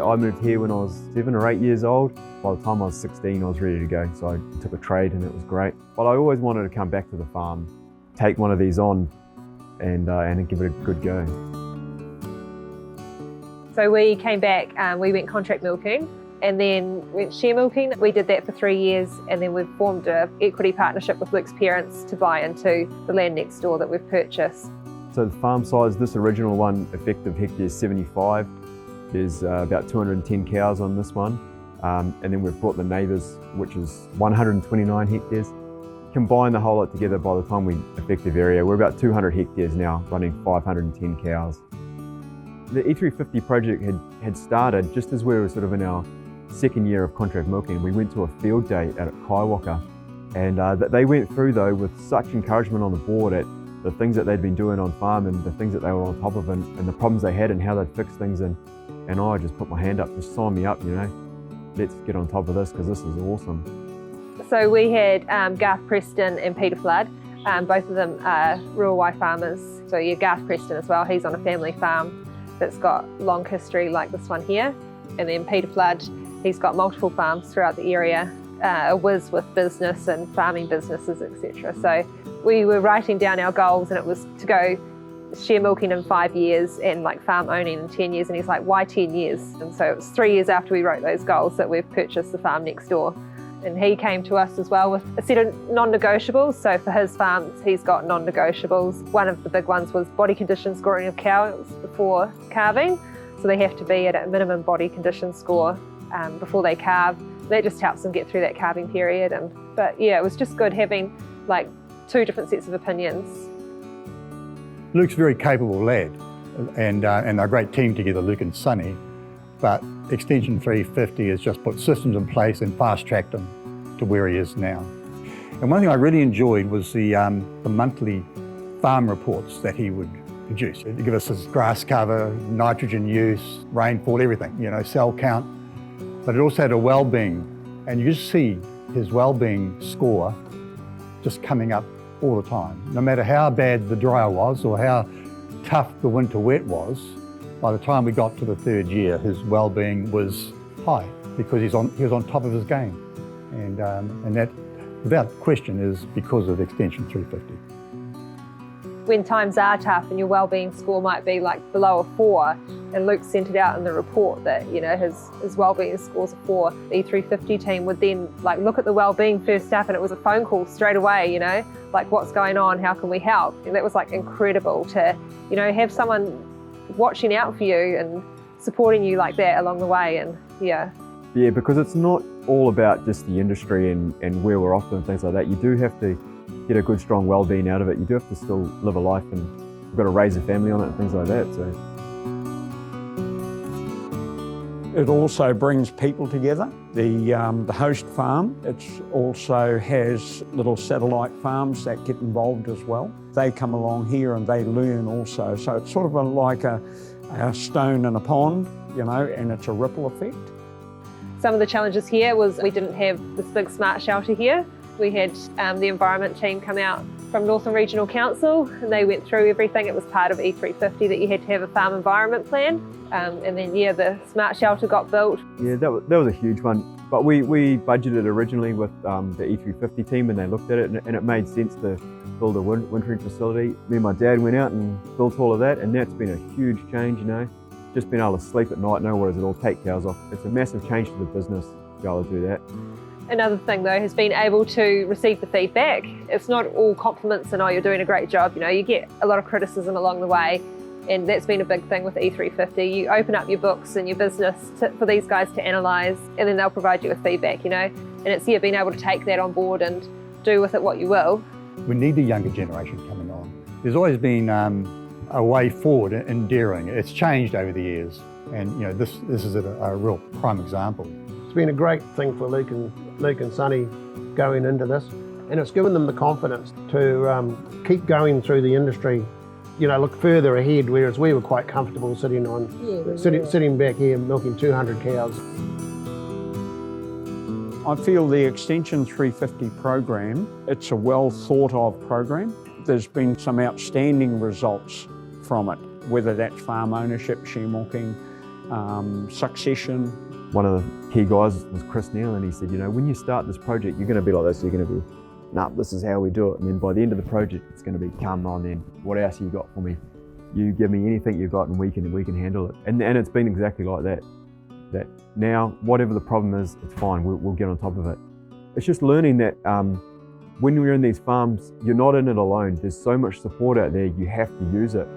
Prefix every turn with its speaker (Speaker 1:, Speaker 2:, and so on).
Speaker 1: I moved here when I was 7 or 8 years old. By the time I was 16, I was ready to go, so I took a trade and it was great. But I always wanted to come back to the farm, take one of these on and give it a good go.
Speaker 2: So we came back, we went contract milking and then went share milking. We did that for 3 years and then we've formed an equity partnership with Luke's parents to buy into the land next door that we've purchased.
Speaker 1: So the farm size, this original one, effective hectares 75. There's about 210 cows on this one. And then we've bought the neighbours, which is 129 hectares. Combine the whole lot together, by the time we effective area, we're about 200 hectares now, running 510 cows. The E350 project had started just as we were sort of in our second year of contract milking. We went to a field day out at Kaiwaka, and they went through though with such encouragement on the board at the things that they'd been doing on farm and the things that they were on top of and the problems they had and how they'd fix things, and I just put my hand up, just sign me up, you know. Let's get on top of this because this is awesome. So
Speaker 2: we had Garth Preston and Peter Flood. Both of them are Ruawai farmers. So yeah, Garth Preston as well, he's on a family farm that's got long history like this one here. And then Peter Flood, he's got multiple farms throughout the area, a whiz with business and farming businesses, etc. So we were writing down our goals and it was to go share milking in 5 years and like farm owning in 10 years. And he's like, why 10 years? And so it was 3 years after we wrote those goals that we've purchased the farm next door. And he came to us as well with a set of non-negotiables. So for his farms, he's got non-negotiables. One of the big ones was body condition scoring of cows before calving. So they have to be at a minimum body condition score before they calve. That just helps them get through that calving period. But yeah, it was just good having like 2 different sets of opinions.
Speaker 3: Luke's a very capable lad and they're a great team together, Luke and Sonny, but Extension 350 has just put systems in place and fast-tracked him to where he is now. And one thing I really enjoyed was the monthly farm reports that he would produce. He'd give us his grass cover, nitrogen use, rainfall, everything, you know, cell count. But it also had a well-being, and you just see his well-being score just coming up all the time. No matter how bad the dryer was or how tough the winter wet was, by the time we got to the 3rd year, his well-being was high because he was on top of his game. And that, without question, is because of Extension 350.
Speaker 2: When times are tough and your well-being score might be like below a 4, and Luke sent it out in the report that, you know, his well-being score's a 4, the E350 team would then like look at the well-being first up, and it was a phone call straight away, you know, like what's going on, how can we help? And that was like incredible to, you know, have someone watching out for you and supporting you like that along the way. And yeah.
Speaker 1: Yeah, because it's not all about just the industry and where we're off to and things like that. You do have to get a good, strong well-being out of it. You do have to still live a life, and you've got to raise a family on it and things like that. So
Speaker 4: it also brings people together. The host farm, it also has little satellite farms that get involved as well. They come along here and they learn also. So it's sort of like a stone in a pond, you know, and it's a ripple effect.
Speaker 2: Some of the challenges here was we didn't have this big smart shelter here. We had the environment team come out from Northern Regional Council, and they went through everything. It was part of E350 that you had to have a farm environment plan. And then, yeah, the smart shelter got built.
Speaker 1: Yeah, that was a huge one. But we budgeted originally with the E350 team, and they looked at it, and it made sense to build a wintering facility. Me and my dad went out and built all of that, and that's been a huge change, you know. Just being able to sleep at night, no worries at all, take cows off. It's a massive change to the business to be able to do that.
Speaker 2: Another thing though has been able to receive the feedback. It's not all compliments and, oh, you're doing a great job. You know, you get a lot of criticism along the way, and that's been a big thing with E350. You open up your books and your business for these guys to analyse, and then they'll provide you with feedback, you know. And it's, yeah, being able to take that on board and do with it what you will.
Speaker 3: We need the younger generation coming on. There's always been a way forward in dairying. It's changed over the years, and you know, this is a real prime example.
Speaker 5: It's been a great thing for Luke and Sonny going into this, and it's given them the confidence to keep going through the industry, you know, look further ahead, whereas we were quite comfortable sitting back here milking 200 cows.
Speaker 4: I feel the Extension 350 program, it's a well thought of program. There's been some outstanding results from it, whether that's farm ownership, share milking, succession.
Speaker 1: One of the key guys was Chris Neal, and he said, you know, when you start this project, you're going to be like this. You're going to be, nah, this is how we do it. And then by the end of the project, it's going to be, come on then, what else you got for me? You give me anything you've got and we can handle it. And it's been exactly like that. That now, whatever the problem is, it's fine, we'll get on top of it. It's just learning that when you're in these farms, you're not in it alone. There's so much support out there, you have to use it.